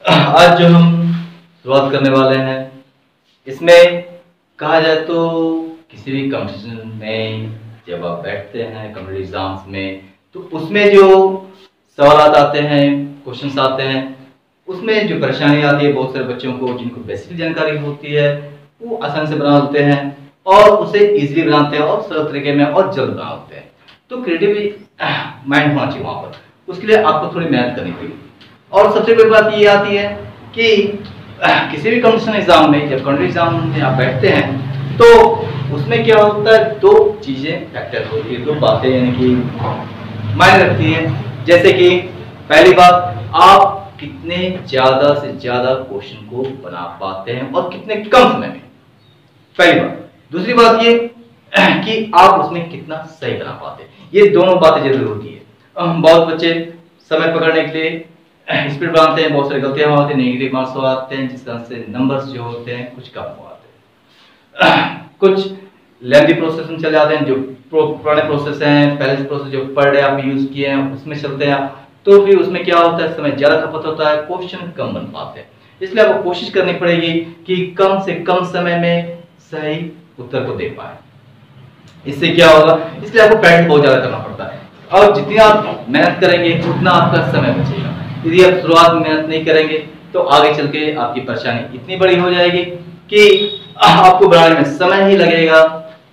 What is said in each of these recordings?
आज जो हम शुरुआत करने वाले हैं, इसमें कहा जाए तो किसी भी कंपटीशन में जब आप बैठते हैं कॉम्पिटिटिव एग्जाम्स में, तो उसमें जो सवाल आते हैं, क्वेश्चंस आते हैं, उसमें जो परेशानी आती है बहुत सारे बच्चों को जिनको बेसिक जानकारी होती है वो आसानी से बना लेते हैं और उसे इजीली बनाते हैं और सरल तरीके में और जल्द बना लेते हैं। तो क्रिएटिव माइंड होना चाहिए वहाँ पर, उसके लिए आपको थोड़ी मेहनत करनी पड़ेगी। और सबसे बड़ी बात ये आती है कि किसी भी कंपटीशन एग्जाम में, जब कॉम्पिटिटिव एग्जाम में आप बैठते हैं तो उसमें क्या होता है, दो चीजें फैक्टर होती है, दो बातें यानी कि मायने रखती हैं। जैसे कि पहली बात, आप कितने ज्यादा से ज्यादा क्वेश्चन को बना पाते हैं और कितने कम समय में, पहली बात। दूसरी बात ये कि आप उसमें कितना सही बना पाते हैं, ये दोनों बातें जरूरी होती है। बहुत बच्चे समय पकड़ने के लिए स्पीड बनाते हैं, बहुत सारी गलतियां होती हैं, नेगेटिव मार्क्स आते हैं, जिस तरह से नंबर्स जो होते हैं कुछ कम हो आते हैं। कुछ लेंथी प्रोसेस में चले जाते हैं, जो पुराने प्रोसेस हैं, पहले प्रोसेस जो पर डे आप यूज किए हैं उसमें चलते हैं, तो फिर उसमें क्या होता है, समय ज्यादा खपत होता है, क्वेश्चन कम बन पाते हैं। इसलिए आपको कोशिश करनी पड़ेगी कि कम से कम समय में सही उत्तर को दे पाए। इससे क्या होगा, इसलिए आपको प्रैक्टिस बहुत ज्यादा करना पड़ता है और जितनी आप मेहनत करेंगे उतना आपका समय बचेगा। यदि आप शुरुआत में मेहनत नहीं करेंगे तो आगे चल के आपकी परेशानी इतनी बड़ी हो जाएगी कि आपको बनाने में समय ही लगेगा,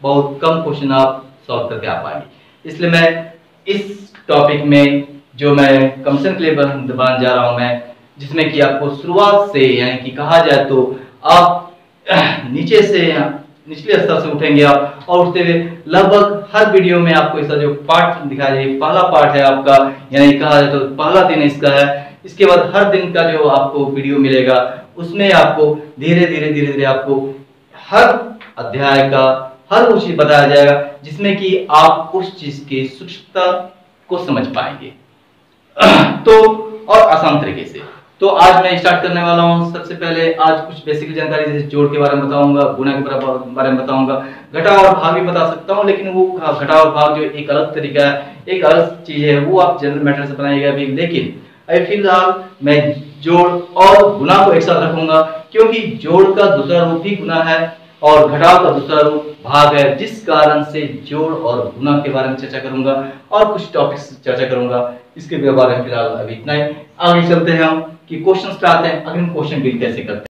बहुत कम क्वेश्चन आप सॉल्व करके आ पाएंगे। इसलिए मैं इस टॉपिक में जो मैं कंपटीशन के लिए बनाने जा रहा हूं मैं, जिसमें कि आपको शुरुआत से यानी कि कहा जाए तो आप नीचे से निचले स्तर से उठेंगे आप और उठते हुए लगभग हर वीडियो में आपको इसका जो पार्ट दिखाया जाए, पहला पार्ट है आपका, यानी कहा जाए तो पहला दिन इसका है। इसके बाद हर दिन का जो आपको वीडियो मिलेगा उसमें आपको धीरे धीरे आपको हर अध्याय का हर वो चीज बताया जाएगा जिसमें कि आप उस चीज की सूक्ष्मता को समझ पाएंगे तो और आसान तरीके से। तो आज मैं स्टार्ट करने वाला हूं। सबसे पहले आज कुछ बेसिक जानकारी जैसे जोड़ के बारे में बताऊंगा, गुणा के बारे में बताऊंगा, घटाव और भाग भी बता सकता हूं, लेकिन वो घटाव और भाग जो एक अलग तरीका है, एक अलग चीज है, वो आप जनरल मैटर से बनाइएगा अभी। लेकिन अभी फिलहाल मैं जोड़ और गुणा को एक साथ रखूंगा, क्योंकि जोड़ का दूसरा रूप भी गुणा है और घटाव का दूसरा रूप भाग है, जिस कारण से जोड़ और गुणा के बारे में चर्चा करूंगा और कुछ टॉपिक्स चर्चा करूंगा। इसके बारे में फिलहाल अभी इतना ही। आगे चलते हैं हम कि क्वेश्चन स्टार्ट है। अगर हम क्वेश्चन डील कैसे करते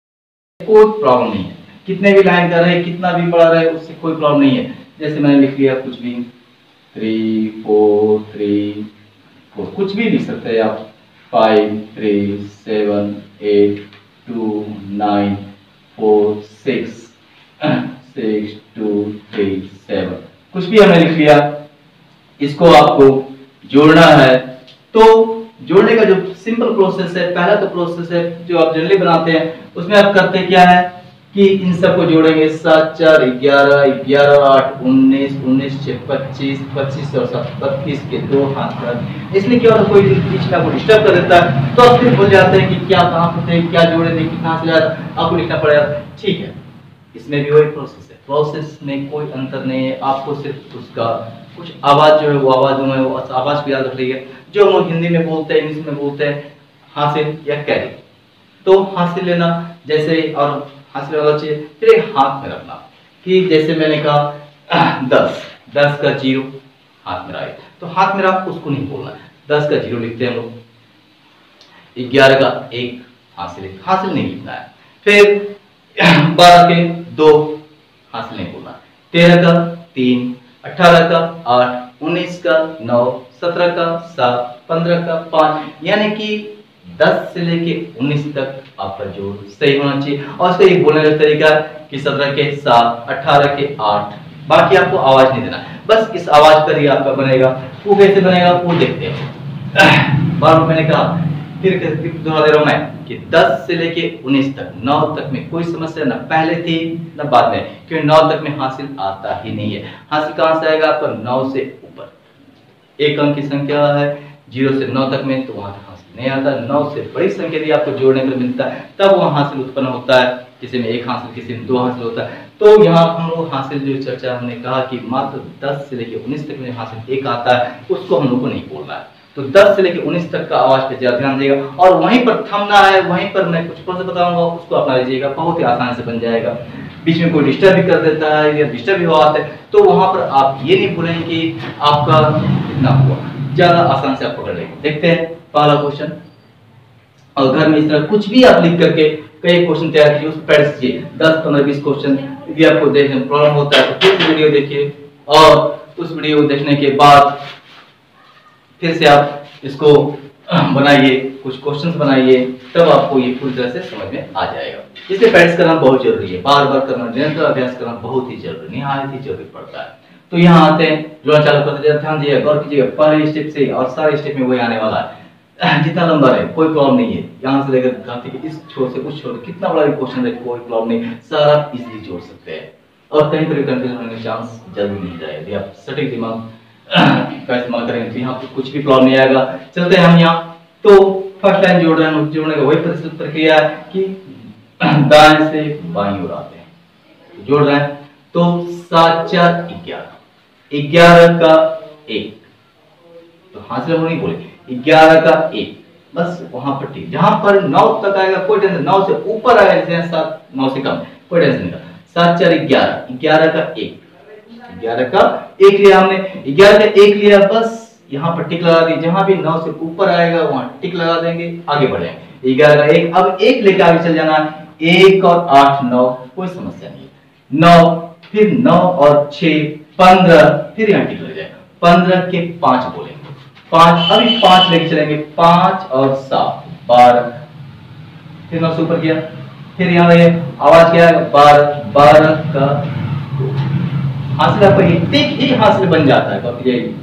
हैं, कोई प्रॉब्लम नहीं है, कितने भी लाइन कर रहे, कितना भी पढ़ा रहे, उससे कोई प्रॉब्लम नहीं है। जैसे मैंने लिख लिया कुछ भी 3 4 3 4, कुछ भी लिख सकते हैं आप, 5 3 7 8 2 9 4 6 6 2 3 7, कुछ भी हमने लिख लिया। इसको आपको जोड़ना है, तो जोड़ने का जो सिंपल प्रोसेस है, पहला तो प्रोसेस है जो आप जनरली बनाते हैं, उसमें आप करते क्या है कि इन सबको जोड़ेंगे। 7 4 11 11 8 19 19 6 25 25 और 7 32 के दो हाथ पर। इसमें क्या होता है, कोई बीच में आपको डिस्टर्ब कर देता है तो आप फिर भूल जाते हैं कि क्या कहाँ पे थे, क्या जोड़े थे, कितना से ज्यादा आपको लिखना पड़ेगा। ठीक है, इसमें भी वही प्रोसेस है, प्रोसेस में कोई अंतर नहीं है। आपको सिर्फ उसका कुछ आवाज जो है वो आवाज जो है वो आवाज को याद रख लीजिए। जो हम हिंदी में बोलते हैं, इंग्लिश में बोलते हैं हासिल या कैरी, तो हासिल लेना जैसे, और हासिल वाला चीज फिर एक हाथ में रखना कि जैसे मैंने कहा 10 का 0 हाथ में रखे, तो हाथ में रख उसको नहीं बोलना। 10 का 0 लिखते हैं हम लोग, 11 का 1 हासिल नहीं लिखना है। फिर 12 के 2 हासिल नहीं बोलना, 13 का 3, 18 का 8, 19 का 9, 17 का 7, 15 का 5, यानी कि 10 से लेके 19 तक आपका जोड़ सही होना चाहिए। और उसका एक बोलने का तरीका कि 17 के 7, 18 के 8, बाकी आपको आवाज नहीं देना, बस इस आवाज पर ही आपका बनेगा। वो कैसे बनेगा वो देखते हैं। बार मैंने कहा, फिर दोहरा दे रहा हूं मैं कि 10 से लेके 19 तक, 9 तक में कोई समस्या ना पहले थी ना बाद में, क्योंकि 9 तक में हासिल आता ही नहीं है। हासिल कहां से आएगा आपका, 9 से ऊपर। एक अंक की संख्या है 0 से 9 तक में, तो वहां तक हासिल नहीं आता। 9 से बड़ी संख्या यदि आपको जोड़ने को मिलता है तब वहां हासिल उत्पन्न होता है, किसी में 1 हासिल, किसी में 2 हासिल होता है। तो यहाँ हम लोग हासिल जो चर्चा हमने कहा कि मात्र 10 से लेके 19 तक में हासिल 1 आता है, उसको हम लोग को नहीं बोलना है, तो 10 से लेकर 19 तक का आवाज पे ज्यादा ध्यान देगा और वहीं पर थमना है, वहीं पर मैं कुछ प्रोसेस बताऊंगा उसको अपना लीजिएगा, बहुत ही आसानी से बन जाएगा। बीच में कोई डिस्टर्ब भी कर देता है या डिस्टर्ब भी हुआ है तो वहां पर आप ये नहीं भूलेंगे कि आपका कितना हुआ, ज्यादा आसान से आप पकड़ लेंगे। देखते हैं पहला क्वेश्चन, और घर में इस तरह कुछ भी आप लिख करके कई क्वेश्चन तैयार कीजिए, उसको प्रैक्टिस कीजिए 10 15 20 क्वेश्चन। यदि आपको देखने में प्रॉब्लम होता है तो फिर वीडियो देखिए और उस वीडियो को देखने के बाद फिर से आप इसको बनाइए, कुछ क्वेश्चंस बनाइए, तब आपको ये पूरी तरह से समझ में आ जाएगा। इसलिए प्रैक्टिस करना बहुत जरूरी है, बार बार करना, निरंतर अभ्यास करना बहुत ही जरूरी, निहायत ही जरूरी पड़ता है। तो यहाँ आते हैं, जुड़ना चालू करते हैं, ध्यान दीजिएगा, गौर कीजिएगा पहले स्टेप से और सारे स्टेप में वही आने वाला है। जितना लंबा है कोई प्रॉब्लम नहीं है, यहाँ से लेकर गांधी के इस छोर से उस छोर, कितना बड़ा भी क्वेश्चन है कोई प्रॉब्लम नहीं, सारा इजीली जोड़ सकते हैं और कहीं पर भी कंफ्यूजन होने का चांस जल्दी मिल जाएगा यदि आप सटीक दिमाग का इस्तेमाल करेंगे तो यहाँ पर कुछ भी प्रॉब्लम नहीं आएगा। चलते हैं हम यहाँ, तो फर्स्ट लाइन जोड़ रहे हैं, जोड़ने का वही प्रक्रिया है कि दाएं से बाईं ओर आते हैं, जोड़ रहे हैं तो 7 4 11, 11 का 1, तो हाथ से नहीं बोले 11 का 1, बस वहां पर ठीक, जहां पर 9 तक आएगा कोई टेंशन, 9 से ऊपर आएगा जैसे 7 9 से कम कोई टेंशन नहीं, 7 4 11, 11 का 1, 11 का 1 लिया हमने, 11 का 1 लिया, बस यहाँ पर टिक लगा दी, जहां भी 9 से ऊपर आएगा वहां टिक लगा देंगे, आगे बढ़ेंगे। 11 का 1, अब 1 लेकर आगे चल जाना है, 1 और 8 9, कोई समस्या नहीं है, 9 फिर 9 और 6 15, फिर यहाँ टिक लग जाएगा, 15 के 5 बोलेंगे, 5 अभी 5 लेके चलेंगे, 5 और 7 12, फिर 9 से ऊपर किया, फिर यहाँ आवाज क्या है 12, 12 का 2, हासिल आपका ये टिक ही हासिल बन जाता है,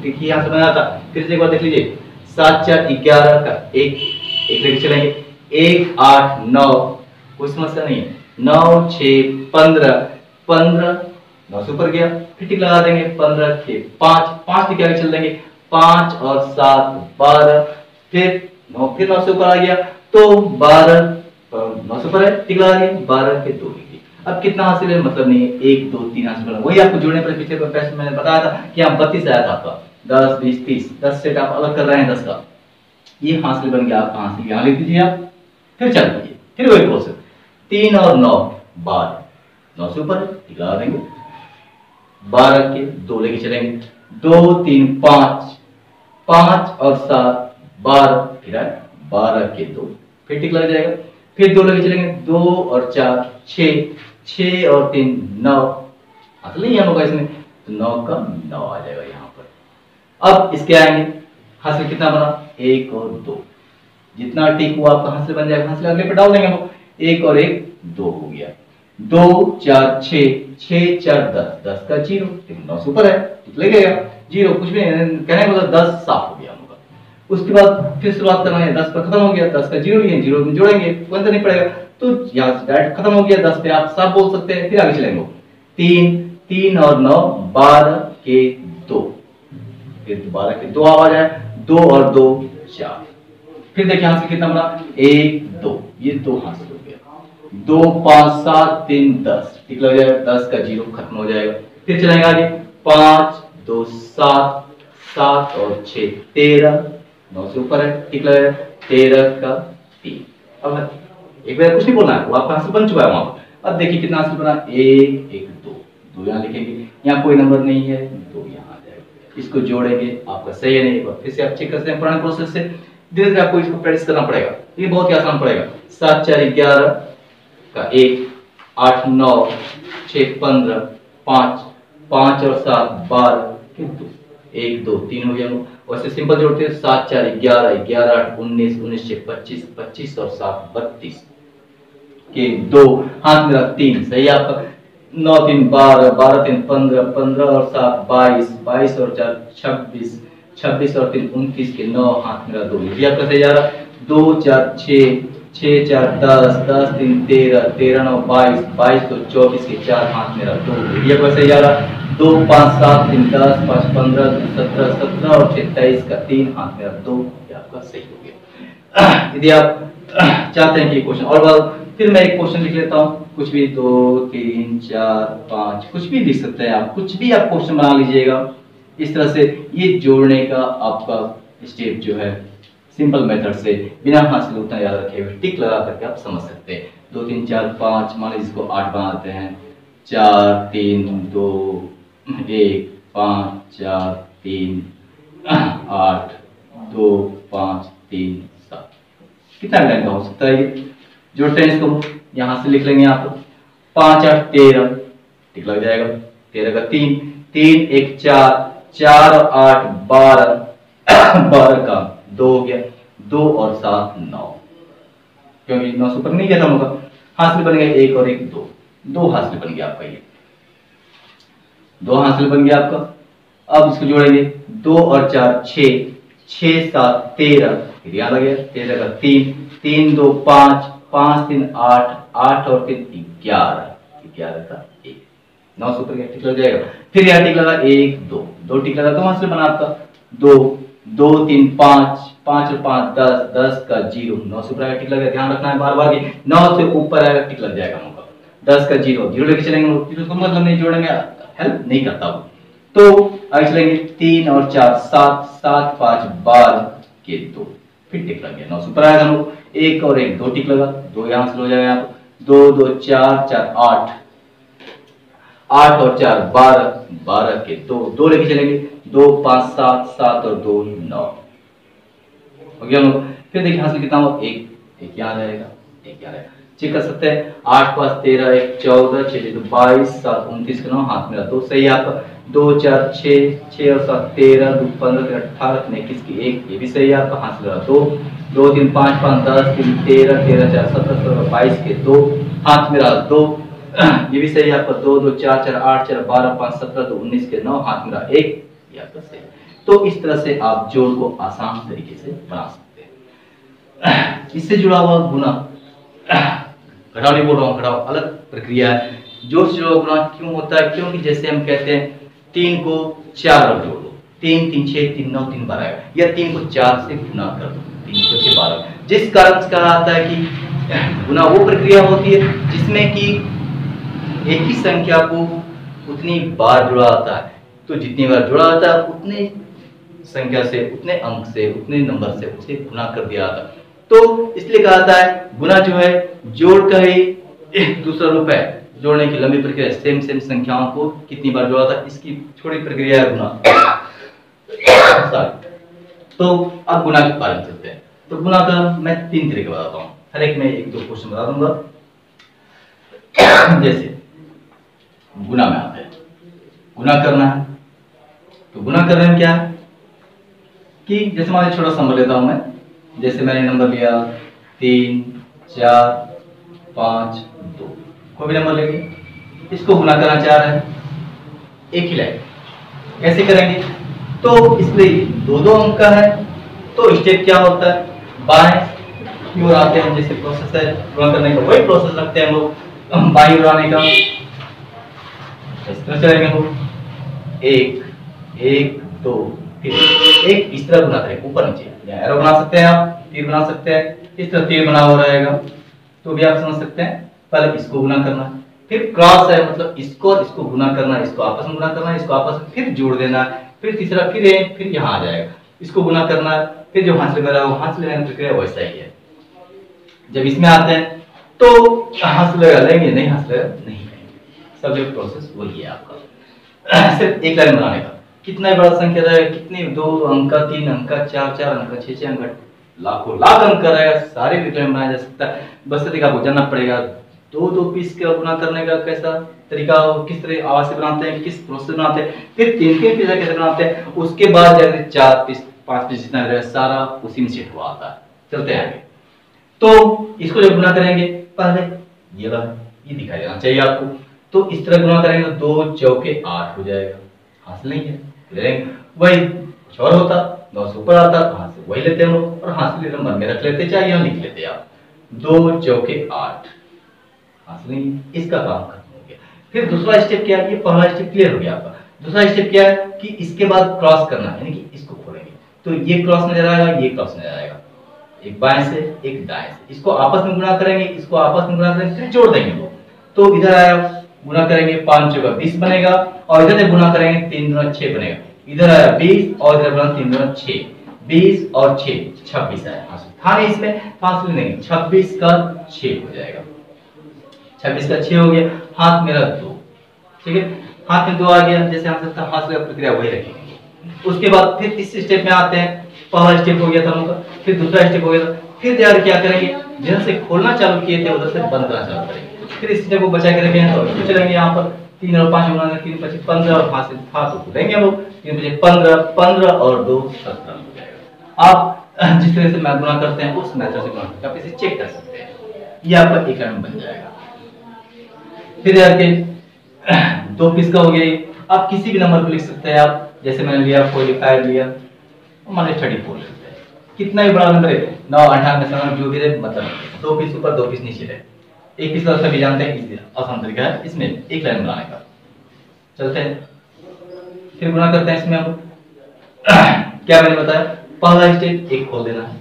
टिक ही हासिल बन जाता है। फिर से एक बार देख लीजिए, 7 4 11 का 1, 1 लेके चलेंगे, 1 8 9, कोई समस्या नहीं है, 9 6 15, 15 9 से ऊपर गया, फिर टिक लगा देंगे, 15 के 5, 5 लेके आगे चल देंगे, 5 और 7 12, फिर 9 से ऊपर आ गया तो 12, 9 से ऊपर है, टिक लगा दिए, 12 के 2 लिखिए। अब कितना हासिल है मतलब नहीं है, 1 2 3 हासिल करना, वही आपको जोड़ने पर पीछे प्रश्न मैंने बताया था कि आप 32 आया था आपका, 10 20 30, 10 सेट आप अलग कर रहे हैं 10 का, ये हासिल बन गया आपका हासिल, यहाँ लिख दीजिए आप, फिर चल दीजिए, फिर वही प्रोसेस, 3 और 9 12, 9 से ऊपर टिक लगा देंगे, 12 के 2 लेके चलेंगे, 2 3 5, 5 और 7 12, फिर 12 के 2, फिर टिक लग जाएगा, फिर 2 लेके चलेंगे, 2 और 4 6, 6 और 3 9, असल नहीं होगा इसमें, तो 9 का 9 आ जाएगा यहाँ पर। अब इसके आएंगे, हासिल कितना बना 1 और 2, जितना टिक हुआ आपका हासिल बन जाएगा, हासिल अगले पे डाल देंगे हम, 1 और 1 2 हो गया, 2 4 6, 6 4 10, 10 का 0, 9 से ऊपर है लगेगा 0, कुछ भी कहने का मतलब 10 साफ हो गया होगा। उसके बाद फिर शुरुआत करना है, 10 पर खत्म हो गया, 10 का 0 लिए, 0 में जोड़ेंगे, कोई अंतर नहीं पड़ेगा, तो यहाँ से डायरेक्ट खत्म हो गया, 10 पे आप साफ बोल सकते हैं, फिर आगे चलेंगे 3 3 और 9 12 के 2, फिर 12 के 2 आवाज है, 2 और 2 4, फिर देखिए यहाँ से कितना बना 1 2, ये 2 हासिल हो गया, 2 5 7 3 10, ठीक लग जाएगा, 10 का 0 खत्म हो जाएगा, फिर चलेंगे आगे, 5 2 7 7 और 6 13, 9 से ऊपर है, ठीक लग जाएगा, 13 का 3। अब एक बार कुछ नहीं बोलना है, वो आपका हासिल बन चुका है वहां पर। अब देखिए कितना हासिल बना, 1 1 2, 2 यहाँ लिखेंगे, यहाँ कोई नंबर नहीं है, 2 यहाँ आ जाएगा, इसको जोड़ेंगे, आपका सही है नहीं, फिर से आप चेक करते हैं पुराने प्रोसेस से, धीरे धीरे आपको इसको प्रैक्टिस करना पड़ेगा, ये बहुत ही आसान पड़ेगा। 7 4 11 का 1, 8 9 6 15, 5 5 और 7 12 के 2, 1 2 3 हो गया। वैसे सिंपल जोड़ते हैं, 7 4 11, 11 8 19, 19 6 25, 25 और 7 32 के 2, हाथ में रख 3, सही आपका, 9 3 12, 12 3 15, 15 और 7 22, 22 और 4 26, 26 और 3 29 के 9, हाथ में रख 2, ये आपका सही जा रहा, 2 4 6, 6 4 10, 10 3 13, 13 9 22, 22 तो 24 के 4, हाथ में रख 2, ये आपका सही जा रहा, 2 5 7 3 10, 5 15 17, 17 और 23 का 3, हाथ में रख 2, ये आपका सही हो गया। यदि आप चाहते हैं कि क्वेश्चन और बात, फिर मैं एक क्वेश्चन लिख लेता हूँ, कुछ भी 2 3 4 5, कुछ भी लिख सकते हैं आप, कुछ भी आप क्वेश्चन बना लीजिएगा। इस तरह से ये जोड़ने का आपका स्टेप जो है सिंपल मेथड से बिना हासिल उतना याद रखे हुए टिक लगा करके आप समझ सकते हैं। 2 3 4 5 मान लीजिए इसको 8 बनाते हैं। 4 3 2 1 5 4 3 8 2 5 3 7। कितना टाइम का हो सकता है ये? जो टेंस को यहाँ से लिख लेंगे आप 5 8 13 टिक लग जाएगा। 13 का 3 3 1 4 4 और 8 12 12 का 2 हो गया। 2 और 7 9, क्योंकि 9 से ऊपर नहीं खत्म होगा। हासिल बन गया 1 और 1 2, 2 हासिल बन गया आपका ये, 2 हासिल बन गया आपका। अब इसको जोड़ेंगे 2 और 4 6 6 7 13, फिर याद आ गया 13 का 3 3 2 5 5 3 8 8 और 3 11 11 का 1, 9 से ऊपर गया टिक लग जाएगा। फिर यहाँ टिक लगा 1 2 2 टिक लगा, 2 हासिल बना आपका। 2 2 3 5 5 और 5 10 10 का 0, 9 से ऊपर आएगा टिक लगेगा। ध्यान रखना है बार बार कि 9 से ऊपर आएगा टिक लग जाएगा हमका। 10 का 0 0 लेके चलेंगे, तो मतलब नहीं जोड़ेंगे, हेल्प नहीं करता वो। तो आगे चलेंगे 3 और 4 7 7 5 12 के 2, फिर टिक लग गया। 9 से ऊपर आएगा हम लोग, 1 और 1 2 टिक लगा, 2 यहाँ से हो जाएगा यहाँ 2 2 4 4 8 8 और 4 12 12 के 2 2 लेके चलेंगे, 2 5 7 7 और 2 9 हो गया हम लोग। फिर देखिए हासिल कितना हो, 1 1 यहाँ रहेगा, 1 यहाँ रहेगा। चेक कर सकते हैं 8 5 13 1 14 6 2 22 7 29 के 9 हाथ में 2 सही है आपका। 2 4 6 6 और 7 13 2 15 18 21 की 1, ये भी सही है आपका। हासिल रहा 2 2 3 5 5 10 3 13 13 4 17 22 के 2 हाथ में रहा 2, ये भी सही है आपका। 2 2 4 4 8 4 12 5 17 2 19 के 9 हाथ में रहा 1, ये आपका सही है। तो इस तरह से आप जोड़ को आसान तरीके से बना सकते हैं। इससे जुड़ा हुआ गुना, घटाव नहीं बोल रहा हूँ, घटाव अलग प्रक्रिया है। जोड़ से जुड़ा हुआ गुना क्यों होता है? क्योंकि जैसे हम कहते हैं 3 को 4 बार जोड़ दो, 3 3 6 3 9 3 बार आएगा, या 3 को 4 से गुना कर दो, 3 को 6 12। जिस कारण से कहा जाता है कि गुना वो प्रक्रिया होती है जिसमें कि एक ही संख्या को उतनी बार जुड़ा जाता है। तो जितनी बार जुड़ा जाता है उतने संख्या से, उतने अंक से, उतने नंबर से उसे गुना कर दिया जाता है। तो इसलिए कहा जाता है गुना जो है जोड़ का ही एक दूसरा रूप है। जोड़ने की लंबी प्रक्रिया, सेम सेम संख्याओं को कितनी बार जोड़ा था इसकी छोटी प्रक्रिया है गुना। तो अब गुना के बारे में चलते हैं। तो गुना का मैं 3 तरीके बताता हूँ, हर एक में 1-2 क्वेश्चन बता दूंगा। जैसे गुना में आते हैं, गुना करना है तो गुना करने में क्या है कि जैसे मान छोटा सा नंबर लेता हूं मैं, जैसे मैंने नंबर लिया 3 4 5 2, कोई भी नंबर लेंगे, इसको गुना करना चाह रहे हैं एक ही लाइन, कैसे करेंगे? तो इसलिए 2-2 अंक का है तो स्टेप क्या होता है, बाएं की ओर आते हैं। जैसे प्रोसेस है गुना करने का, वही प्रोसेस रखते हैं हम लोग बाईं ओर आने का। इस तरह चलेंगे हम लोग 1 1 2 फिर 1, इस तरह गुना करेंगे ऊपर नीचे, या एरो बना सकते हैं आप, तीर बना सकते हैं, इस तरह तीर बना हुआ रहेगा तो भी आप समझ सकते हैं। पहले इसको गुना करना है, फिर क्रॉस है मतलब इसको और इसको गुना करना है, इसको आपस में गुना करना है, इसको आपस में फिर जोड़ देना है, फिर तीसरा फिर यहाँ आ जाएगा, इसको गुना करना है, फिर जो हासिल कर रहा है वो हासिल लेने की प्रक्रिया वैसा ही है। जब इसमें आते हैं तो हासिल लेंगे, नहीं हासिल नहीं लेंगे, सब जो प्रोसेस वही है आपका। सिर्फ एक लाइन बनाने का, कितना बड़ा संख्या रहेगा, कितने 2 अंक का, 3 अंक का, 4 अंक का, 6 अंक, लाखों लाख अंक का रहेगा, सारे विकल्प बनाया जा सकता है। बस तरीका आपको जानना पड़ेगा 2-2 पीस का गुना करने का कैसा तरीका, किस तरह आवाज से बनाते हैं, किस प्रोसेस बनाते हैं, फिर 3-3 पीस कैसे बनाते हैं, उसके बाद जाकर 4 पीस 5 पीस जितना रहेगा सारा उसी में सेट हुआ आता है। चलते हैं आगे। तो इसको जब गुना करेंगे पहले ये दिखाई देना चाहिए आपको। तो इस तरह गुना करेंगे 2 चौके 8 हो जाएगा, हासिल नहीं है, वही और होता 9 से ऊपर आता, वहां से वही लेते हैं हम लोग और हासिल नंबर में रख लेते, चाहे यहाँ लिख लेते आप 2 चौके 8, हासिल नहीं, इसका काम खत्म हो गया। फिर दूसरा स्टेप क्या है, ये पहला स्टेप क्लियर हो गया आपका। दूसरा स्टेप क्या है कि इसके बाद क्रॉस करना है, यानी कि इसको खोलेंगे तो ये क्रॉस नजर आएगा, ये क्रॉस नजर आएगा, एक बाएं से एक दाएं से, इसको आपस में गुना करेंगे, इसको आपस में गुना करेंगे, फिर जोड़ देंगे वो। तो इधर आया गुना करेंगे 5 चौका 20 बनेगा, और इधर गुना करेंगे 3 दूना 6 बनेगा, इधर आया 20 और इधर बना 3 दूना 6, 20 और 6 26 है। हाँ नहीं, इसमें हासिल नहीं, 26 का 6 हो जाएगा, 26 का 6 हो गया। हाथ मेरा 2, ठीक है, हाथ में 2 आ गया। जैसे हम सबका हाथ का प्रक्रिया वही रखेंगे। उसके बाद फिर इस स्टेप में आते हैं। पहला स्टेप हो गया था हम लोग का, फिर दूसरा स्टेप हो गया था, फिर यार क्या करेंगे, जिधर से खोलना चालू किए थे उधर से बंद करना चालू करेंगे। फिर इस स्टेप को बचा के रखेंगे तो चलेंगे यहाँ पर 3 और 5 बनाना, 3 25 15 और हाथ से हाथ को खोलेंगे हम लोग, 3 25 15 15 और 2 17 हो जाएगा। आप जिस तरह से मैथ गुना करते हैं उस मेथड से गुना करके आप इसे चेक कर सकते हैं, ये आपका एक लाइन बन जाएगा। फिर यार के 2 पीस का हो गया। आप किसी भी नंबर को लिख सकते हैं, आप जैसे मैंने लिया 45 लिया, मान लीजिए 34 लिखते हैं, कितना ही बड़ा नंबर है 9 98 97 जो भी है, मतलब 2 पीस ऊपर 2 पीस नीचे रहे। एक पीस का सभी जानते हैं, इजी आसान तरीका है इसमें एक लाइन बनाने का। चलते हैं फिर गुना करते हैं इसमें हम क्या मैंने बताया, पहला स्टेप एक खोल देना है,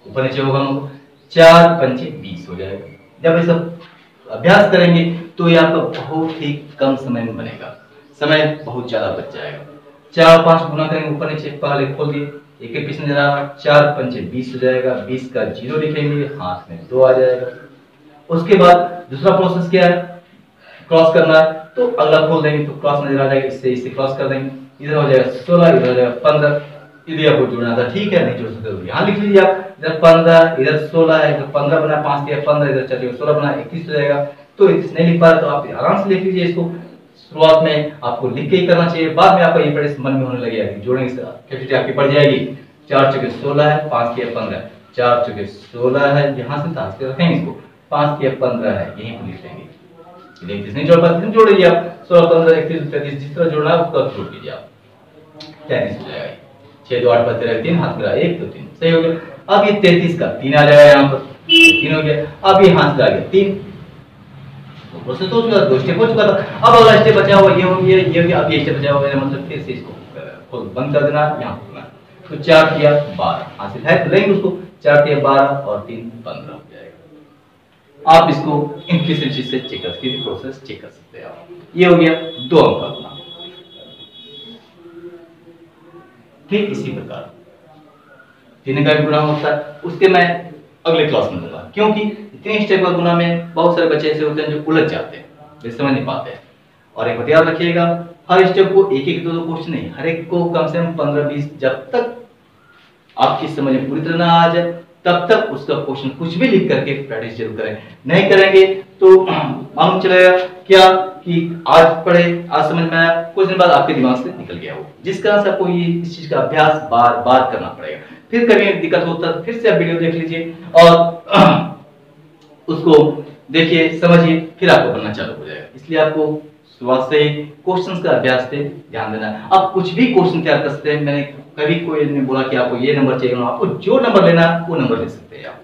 ऊपर नीचे होगा हमको 4 पंचे 20 हो जाएगा। जब ये सब अभ्यास करेंगे तो ये आपका बहुत ही कम समय में बनेगा, समय बहुत ज्यादा बच जाएगा। 4 5 गुना करेंगे ऊपर नीचे, पहले खोल दिए, एक एक पीस नजर आ रहा, 4 पंचे 20 हो जाएगा, 20 का 0 लिखेंगे, हाथ में 2 आ जाएगा। उसके बाद दूसरा प्रोसेस क्या है, क्रॉस करना है, तो अगला खोल देंगे तो क्रॉस नजर आ जाएगा, इससे इसे क्रॉस कर देंगे, इधर हो जाएगा 16, इधर हो जाएगा 15, इधर आपको जोड़ना था, ठीक है, नहीं जोड़ सकते तो यहाँ लिख लीजिए आप, इधर 15 इधर 16 है, इधर 15 बना, 5 दिया 15, इधर 4 16 बना, 21 हो जाएगा। तो 21 नहीं लिख पा रहे तो आप आराम से लिख लीजिए इसको, शुरुआत में आपको लिख के ही करना चाहिए, बाद में आपका ये बड़े मन में होने लगेगा कि जोड़ने से कैपेसिटी आपकी बढ़ जाएगी। 4 चौके 16 है, 5 किया 15, 4 चौके 16 है, यहाँ से ताश के रखेंगे इसको, 5 किया 15 है, यहीं पर लिख लेंगे। नहीं जोड़ पाते जोड़ लीजिए आप, 16 15 31 33 जिस तरह जोड़ना है उसका जोड़ लीजिए आप, 33 हो जाएगा। 6 2 8 13 3 हाथ मिला 1 तो 3 सही हो गया। अब ये 33 का 3 आ जाएगा, यहाँ पर 3 हो गया। अब ये हाथ लगा गया 3, तो प्रोसेस हो चुका, 2 स्टेप हो चुका था। अब अगला स्टेप बचा हुआ ये हो गया, ये हो गया। अब ये स्टेप बचा हुआ है, मतलब फिर से इसको खोल बंद कर देना, यहाँ खोलना। तो 4 किया 12 हासिल है, तो लेंगे उसको, 4 किया 12 और 3 15 हो जाएगा। आप इसको इम्प्लिसिट से चेक कर सकते हैं, प्रोसेस चेक कर सकते हैं आप। ये हो गया 2 अंक का गुना। ठीक इसी प्रकार 3 का भी गुना होता है, उसके मैं अगले क्लास में दूंगा, क्योंकि 3 स्टेप का गुना में बहुत सारे बच्चे ऐसे होते हैं जो उलझ जाते हैं, वे समझ नहीं पाते हैं। और एक बात याद रखिएगा, हर स्टेप को एक एक 2 2 क्वेश्चन नहीं, हर एक को कम से कम 15 20, जब तक आपकी समझ में पूरी तरह ना आ जाए तब तक उसका क्वेश्चन कुछ भी लिख करके प्रैक्टिस जरूर करें। नहीं करेंगे तो मालूम चलेगा क्या कि आज पढ़े आज समझ में आया, कुछ दिन बाद आपके दिमाग से निकल गया वो, जिस कारण से आपको ये इस चीज का अभ्यास बार बार करना पड़ेगा। फिर कभी दिक्कत होता है फिर से आप वीडियो देख लीजिए और उसको देखिए समझिए, फिर आपको बनना चालू हो जाएगा। इसलिए आपको शुरुआत से ही क्वेश्चंस का अभ्यास पे ध्यान देना है। आप कुछ भी क्वेश्चन तैयार कर सकते हैं, मैंने कभी कोई ने बोला कि आपको ये नंबर चाहिए, आपको जो नंबर लेना है वो नंबर ले सकते हैं आप।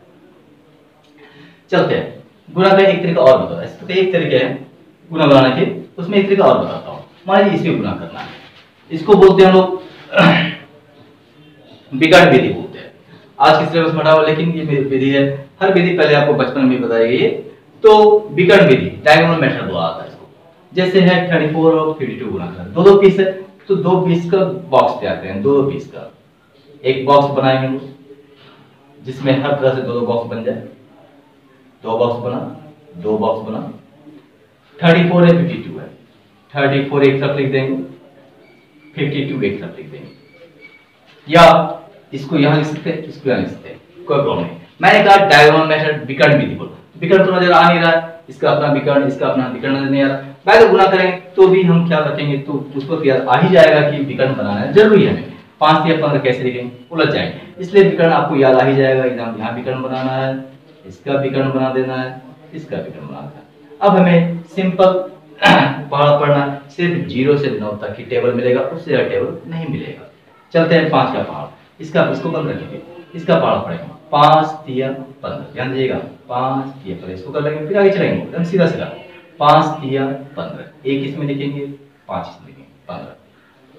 चलते हैं गुणा का एक तरीका और बताता है, इसके एक तरीके है गुणा बनाने के, उसमें एक तरीका और बताता हूँ। मान लीजिए इसमें गुणा करना है, इसको बोलते हैं हम लोग विकर्ण विधि बोलते हैं। आज के सिलेबस में हटाओ, लेकिन ये विधि है, हर विधि पहले आपको बचपन में बताई गई है। तो विकर्ण विधि डायगोनल मेथड बोला जाता है इसको। जैसे है 34 और 52 गुणा करना, 2 2 पीस है तो 2 पीस का बॉक्स तैयार करें, 2 2 पीस का एक बॉक्स बनाएंगे जिसमें हर तरह से 2 2 बॉक्स बन जाए। 2 बॉक्स बना, 2 बॉक्स बना, 34 है 52 है, 34 एक तरफ लिख देंगे, 52 एक तरफ लिख देंगे, या इसको यहां लिख सकते हैं, इसको यहां लिख सकते हैं, कोई प्रॉब्लम नहीं। मैंने कहा डायगोनल मेथड विकर्ण विधि बोलो, विकर्ण तो नजर आ नहीं रहा है, इसका अपना विकर्ण इसका अपना विकर्ण नजर नहीं आ रहा। पहले गुणा करेंगे तो भी हम क्या रखेंगे, तो उसको याद आ ही जाएगा कि विकर्ण बनाना है, जरूरी है। 5 या 15 कैसे लिखेंगे, उलझ जाएंगे, इसलिए विकर्ण आपको याद आ ही जाएगा। यहाँ विकर्ण बनाना है, इसका विकर्ण बना देना है, इसका विकर्ण बना देना है। अब हमें सिंपल पढ़ना, सिर्फ 0 से 9 तक की टेबल मिलेगा, उससे ज्यादा टेबल नहीं मिलेगा। चलते हैं 5 का पहाड़, इसको बंद रखेंगे, इसका पहाड़ पड़ेगा 5 3 15, ध्यान दीजिएगा 5 3 15, इसको कर लेंगे, फिर आगे चलेंगे एकदम सीधा सीधा 5 3 15, एक इसमें लिखेंगे 5 इसमें लिखेंगे 15,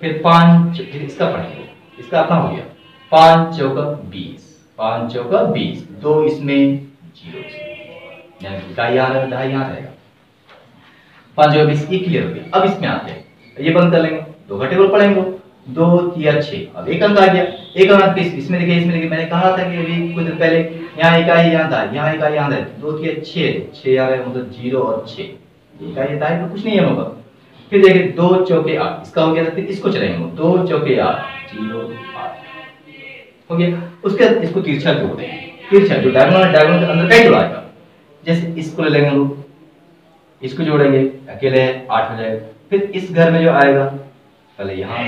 फिर 5 फिर इसका पढ़ेंगे, इसका अपना हो गया 5 चौका 20, 5 चौका 20, 2 इसमें 0 यानी का यहाँ रहेगा, 5 चौका 20 ये क्लियर हो गया। अब इसमें आते हैं, ये बंद कर लेंगे, 2 का टेबल पढ़ेंगे, 2 3 6। अब एक अंक आ गया, एक अंक इसमें देखिए मैंने कहा था कि अभी कुछ देर पहले यहाँ इकाई यहाँ था, यहाँ इकाई यहाँ था, 2 3 6 आ रहा है, मतलब 0 और 6 इकाई था, तो कुछ नहीं है होगा। फिर देखिए 2 चौके 8, इसका हो गया था, फिर इसको चलाएंगे 2 चौके 8 0 8 हो गया। उसके बाद इसको तिरछा जोड़ देंगे, तिरछा जो डायगोनल के अंदर कई जोड़ाएगा, जैसे इसको ले लेंगे हम लोग, इसको जोड़ेंगे अकेले 8 हो जाएगा। फिर इस घर में जो आएगा, पहले यहाँ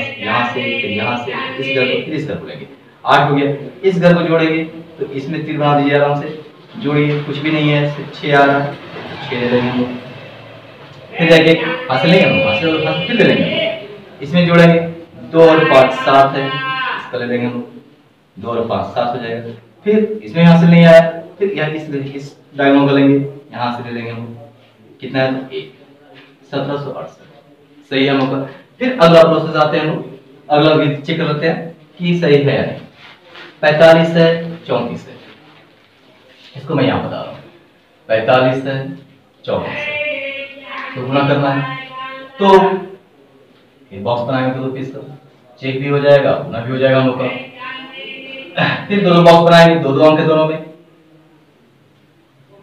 से फिर यहाँ से इस घर को, फिर इस घर को लेंगे, 8 हो गया। इस घर को जोड़ेंगे तो इसमें तीर बना दीजिए आराम से, जोड़िए, कुछ भी नहीं है, सिर्फ 6 आ रहा है, 6 ले लेंगे हम लोग। फिर जाके हासिल लेंगे हम, हासिल फिर ले लेंगे, इसमें जोड़ेंगे 2 और 5 7 है, इसका ले लेंगे हम, 2 और 5 7 हो जाएगा। फिर इसमें हासिल नहीं आया, फिर यहाँ इस डायगोनल को लेंगे, यहाँ से ले लेंगे हम, कितना है 1 1768 सही है मौका। फिर अगला प्रोसेस आते हैं हम, अगला भी चेक करते हैं कि सही है या नहीं। 45 है 34 है, इसको मैं यहाँ बता रहा हूँ, 45 है 34 है, तो गुना करना है, तो बॉक्स बनाएंगे 2 पीस का, चेक भी हो जाएगा, गुना भी हो जाएगा हम लोग का। फिर दोनों बॉक्स बनाएंगे, 2 2 अंक है दोनों में।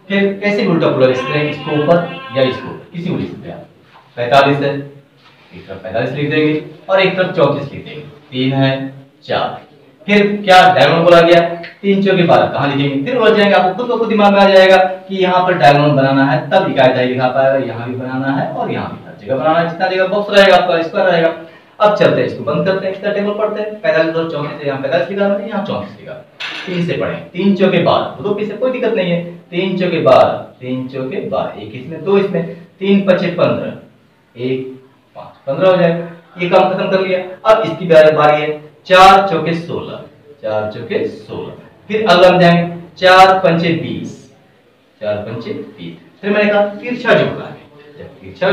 फिर कैसे उल्टा पुल्टा लिख सकते हैं, इसको ऊपर या इसको किसी को लिख सकते हैं। 45 है, एक तरफ 45 लिख देंगे और एक तरफ 34 लिख देंगे, 3 है 4। फिर क्या डायगोनल बोला गया, 3 चौके 12 कहाँ लिखेंगे, फिर उलझ जाएंगे, आपको खुद को खुद दिमाग में आ जाएगा कि यहाँ पर डायगोनल बनाना है, तब इकाई दहाई लिखा पाएगा, यहाँ भी बनाना है और यहाँ भी, हर जगह बनाना है, जितना जगह बॉक्स रहेगा आपका स्क्वायर रहेगा। अब चलते हैं, इसको बंद करते हैं, इसका टेबल पढ़ते हैं। 45 और 34 यहाँ 45 लिखा है, यहाँ 34 लिखा, 3 से पढ़ें, 3 चौके 12, 2 पीस से कोई दिक्कत नहीं है, 3 चौके 12, 3 चौके 12, एक इसमें 2 इसमें, 3 5 15, 1 5 15 हो जाएगा, ये काम खत्म कर लिया। अब इसकी बारी है, 4 चौके 16, 4 चौके 16। फिर अगला में जाएंगे, 4 पंचे 20, 4 पंचे 20। फिर मैंने कहा तिरछा जोड़ना है, जब तिरछा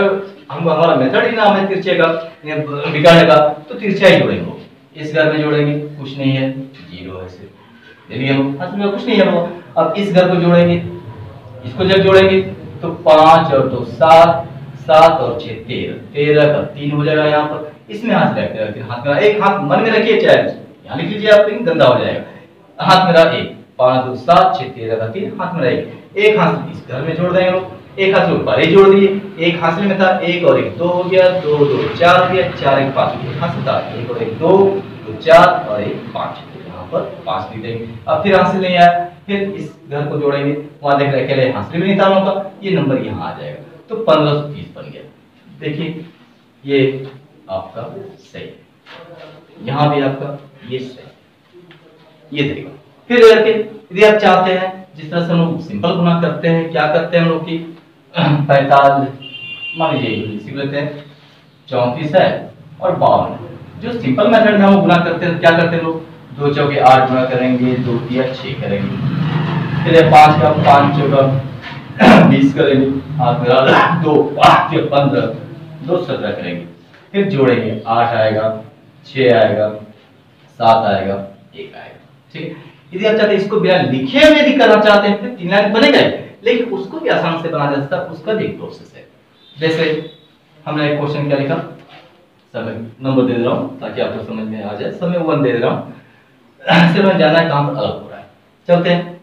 हम हमारा मेथड ही नाम है तिरछे का, बिगाड़ने का, तो तिरछा ही जोड़ेंगे। इस घर में जोड़ेंगे, कुछ नहीं है, 0 है सिर्फ, देखिए हम असल में कुछ नहीं है वो। अब इस घर को जोड़ेंगे, इसको जब जोड़ेंगे तो 5 और 2 7, 7 और 6 13, 13 का 3 हो जाएगा यहाँ पर। इसमें हाथ रखते हैं, हाथ में एक हाथ मन में रखिए, चाहे यहाँ लिख लीजिए आप, लेकिन गंदा हो जाएगा। हाथ में रहा 1, 5 2 7 6 13 का 3 हाथ में रहेगा, एक हाथ इस घर में जोड़ देंगे लोग, एक हाथ में ऊपर ही जोड़ दिए, एक हाथ में था 1 और 1 2 हो गया, 2 2 4 हो गया, 4 1 5 हो गया, हाथ था 1 और 1 2 2 4 और 1 5, यहाँ पर 5 लिख देंगे। अब फिर हासिल नहीं आया, फिर इस घर को जोड़ेंगे, वहां देख रहे अकेले हासिल भी नहीं था का, ये नंबर यहाँ आ जाएगा, तो 1530 बन गया। देखिए ये आपका सही है, यहाँ भी आपका ये सही, ये तरीका। फिर यदि आप चाहते हैं, जिस तरह से हम लोग सिंपल गुना करते हैं, क्या करते हैं हम लोग की 45 मान लीजिए सीख लेते हैं, 34 है और 52, जो सिंपल मेथड में हम गुना करते हैं, क्या करते हैं लोग, 2 चौके 8 गुना करेंगे, 2 3 6 करेंगे, फिर 5 का 5 चौका 20 करेंगे, हाथ में 2 5 के 15, 2 17 करेंगे, फिर जोड़ेंगे, 8 आएगा, 6 आएगा, 7 आएगा, 1 आएगा, ठीक है। यदि आप चाहते हैं इसको बिना लिखे हुए यदि करना चाहते हैं, फिर 3 लाइन बनेगा, लेकिन उसको भी आसान से बनाया जा सकता है, उसका भी एक प्रोसेस है। जैसे हमने एक क्वेश्चन क्या लिखा, समय नंबर दे रहा हूं ताकि आपको समझ में आ जाए, समय 1 दे रहा हूं, सिर्फ हमें जानना है कहां पर अलग हो रहा है। चलते हैं,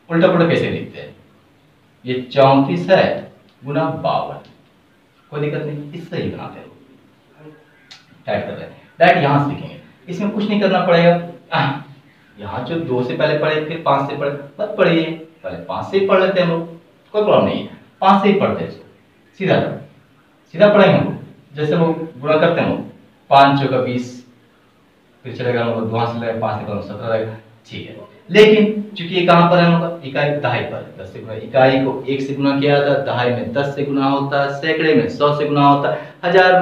उल्टा पुल्टा कैसे लिखते हैं, ये 34 है गुना 52, कोई दिक्कत नहीं, इससे ही बनाते हैं, टाइप कर रहे हैं, डायरेक्ट यहां से लिखेंगे, इसमें कुछ नहीं करना पड़ेगा। यहाँ जो 2 से पहले पढ़े, फिर 5 से पढ़े, मत पढ़िए, पहले 5 से ही पढ़ लेते हैं हम लोग, कोई प्रॉब्लम नहीं है, 5 से ही पढ़ते हैं, सीधा पढ़ेंगे हम लोग। जैसे वो गुणा करते हैं हम लोग, 5 चौका 20, फिर चलेगा हम लोग 2 से लेगा 5 से 17 रहेगा, ठीक है। लेकिन चूंकि ये कहाँ पर है हम लोग, इकाई दहाई पर, 10 से गुना, इकाई को 1 से गुना किया था, दहाई में 10 से गुना होता है, सैकड़े में 100 से गुना होता है, हजार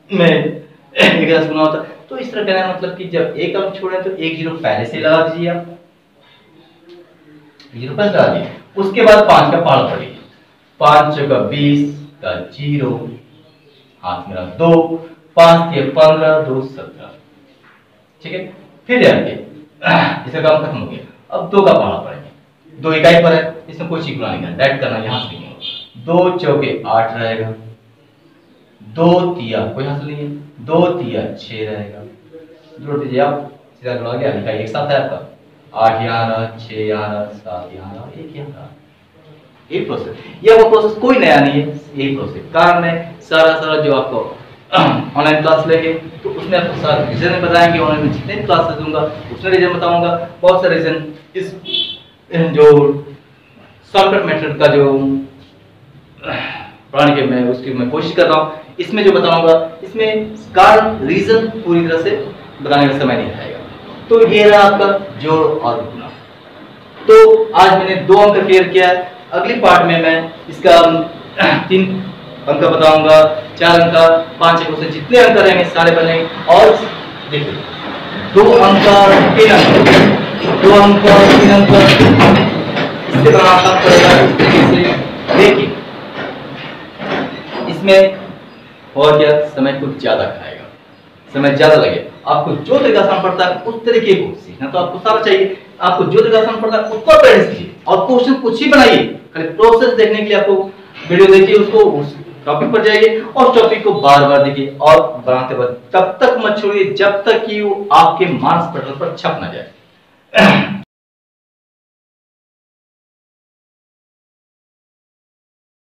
में 1000 से गुना होता है। तो इस तरह कहना है मतलब कि जब एक अंक छोड़े तो एक जीरो पहले से लगा दीजिए, आप जीरो पहले लगा दिए, उसके बाद 5 का पहाड़ पड़िए, 5 चौका 20 का 0, हाथ मेरा 2, 5 के 15, 2 17, ठीक है। फिर जाएंगे, इसका काम खत्म हो गया, अब 2 का पहाड़ा पड़ेंगे, 2 इकाई पर है, इसमें कोई चीज गुना नहीं करना, डायरेक्ट करना, यहां से 2 चौके 8 रहेगा, 2 तिया कोई हासिल नहीं है, 2 तिया 6 रहेगा, जोड़ दीजिए आप, सीधा जुड़ा गया, लिखा एक साथ है आपका, 8 यहाँ रहा, 6 यहाँ रहा, 7 यहाँ रहा, 1 यहाँ रहा। ये प्रोसेस, ये वो प्रोसेस कोई नया नहीं है, यही प्रोसेस। कारण में सारा जो आपको ऑनलाइन क्लास लेंगे तो उसमें आपको सारा रीजन बताएंगे, ऑनलाइन में जितने क्लासेस दूंगा उसमें रीजन बताऊंगा, बहुत सारे रीजन इस जो शॉर्टकट मेथड का जो पढ़ाने के मैं उसकी मैं कोशिश कर रहा हूँ, इसमें जो बताऊंगा इसमें कारण रीजन पूरी तरह से बताने का समय नहीं आएगा। तो ये रहा आपका जोड़ और गुणा। तो आज मैंने 2 अंक क्लियर किया है, अगली पार्ट में मैं इसका 3 अंक बताऊंगा, 4 अंक, 5 अंक से जितने अंक रहेंगे सारे बनेंगे। और देखिए 2 अंक 3 अंक, 2 अंक 3 अंक इससे बनाना पड़ेगा, लेकिन इसमें और क्या समय कुछ ज्यादा खाएगा, समय ज्यादा लगेगा। आपको जो तरीका आसान पड़ता है उस तरीके को सीखना तो आपको सारा चाहिए, आपको जो तरीका आसान पड़ता है उसको प्रैक्टिस कीजिए और क्वेश्चन कुछ ही बनाइए, खाली प्रोसेस देखने के लिए आपको वीडियो देखिए, उसको उस टॉपिक पर जाइए और टॉपिक को बार-बार देखिए और बनाते वक्त तब तक मत छोड़िए जब तक कि वो आपके मानस पटल पर छप ना जाए।